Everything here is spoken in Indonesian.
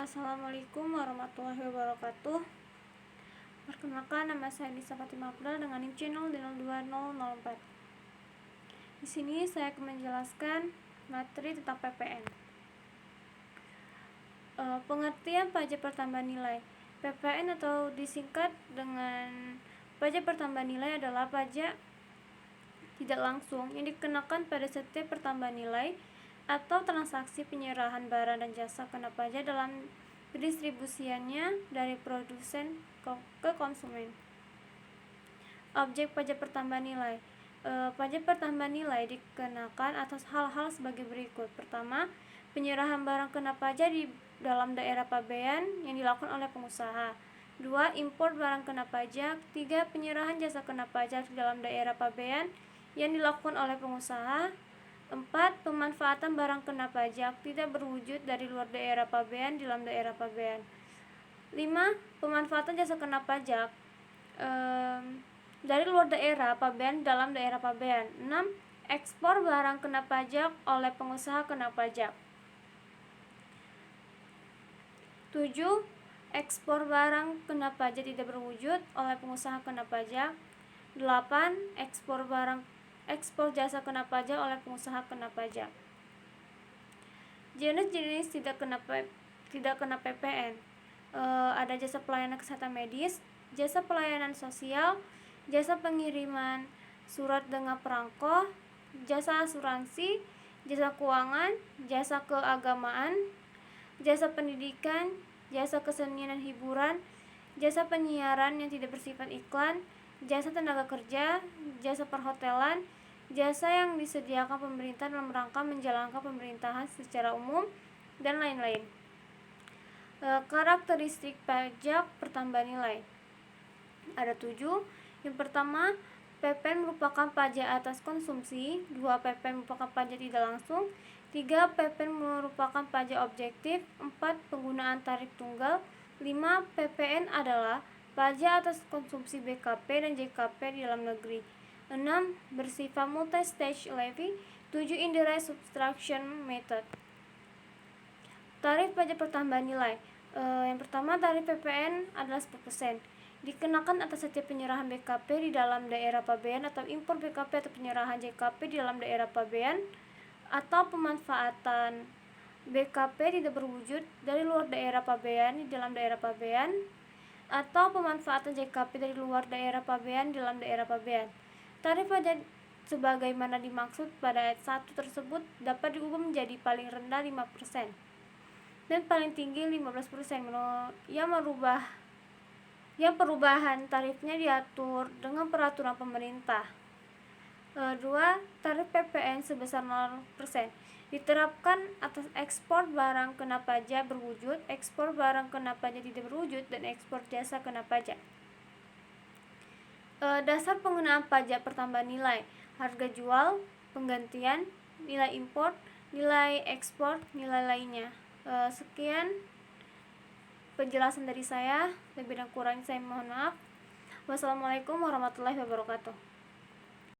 Assalamualaikum warahmatullahi wabarakatuh. Perkenalkan, nama saya Nisa Fatimah Abdul dengan NIM channel 020004. Di sini saya akan menjelaskan materi tentang PPN. Pengertian pajak pertambahan nilai. PPN atau disingkat dengan pajak pertambahan nilai adalah pajak tidak langsung yang dikenakan pada setiap pertambahan nilai atau transaksi penyerahan barang dan jasa kena pajak dalam pendistribusiannya dari produsen ke konsumen. Objek pajak pertambahan nilai. Pajak pertambahan nilai dikenakan atas hal-hal sebagai berikut. Pertama, penyerahan barang kena pajak di dalam daerah pabean yang dilakukan oleh pengusaha. 2. Impor barang kena pajak. 3. Penyerahan jasa kena pajak di dalam daerah pabean yang dilakukan oleh pengusaha. 4. Pemanfaatan barang kena pajak tidak berwujud dari luar daerah pabean di dalam daerah pabean. 5. Pemanfaatan jasa kena pajak dari luar daerah pabean dalam daerah pabean. 6. Ekspor barang kena pajak oleh pengusaha kena pajak. 7. Ekspor barang kena pajak tidak berwujud oleh pengusaha kena pajak. 8. Ekspor jasa kena pajak oleh pengusaha kena pajak. Jenis-jenis tidak kena PPN. Ada jasa pelayanan kesehatan medis, jasa pelayanan sosial, jasa pengiriman surat dengan perangko, jasa asuransi, jasa keuangan, jasa keagamaan, jasa pendidikan, jasa kesenian dan hiburan, jasa penyiaran yang tidak bersifat iklan, jasa tenaga kerja, jasa perhotelan, jasa yang disediakan pemerintah dalam rangka menjalankan pemerintahan secara umum, dan lain-lain. Karakteristik pajak pertambahan nilai ada 7. Yang pertama, PPN merupakan pajak atas konsumsi. 2. PPN merupakan pajak tidak langsung. 3. PPN merupakan pajak objektif. 4. Penggunaan tarif tunggal. 5. PPN adalah pajak atas konsumsi BKP dan JKP di dalam negeri. 6. Bersifat multi-stage levy. 7. Indirect subtraction method. Tarif pajak pertambahan nilai. Yang pertama, tarif PPN adalah 10%. Dikenakan atas setiap penyerahan BKP di dalam daerah pabean atau impor BKP atau penyerahan JKP di dalam daerah pabean atau pemanfaatan BKP tidak berwujud dari luar daerah pabean di dalam daerah pabean atau pemanfaatan JKP dari luar daerah pabean di dalam daerah pabean. Tarif pajak sebagaimana dimaksud pada ayat 1 tersebut dapat diubah menjadi paling rendah 5% dan paling tinggi 15%. Yang perubahan tarifnya diatur dengan peraturan pemerintah. 2. Tarif PPN sebesar 0% diterapkan atas ekspor barang kena pajak berwujud, ekspor barang kena pajak tidak berwujud, dan ekspor jasa kena pajak. Dasar penggunaan pajak pertambahan nilai: harga jual, penggantian, nilai impor, nilai ekspor, nilai lainnya. Sekian penjelasan dari saya. Lebih dan kurangnya saya mohon maaf. Wassalamualaikum warahmatullahi wabarakatuh.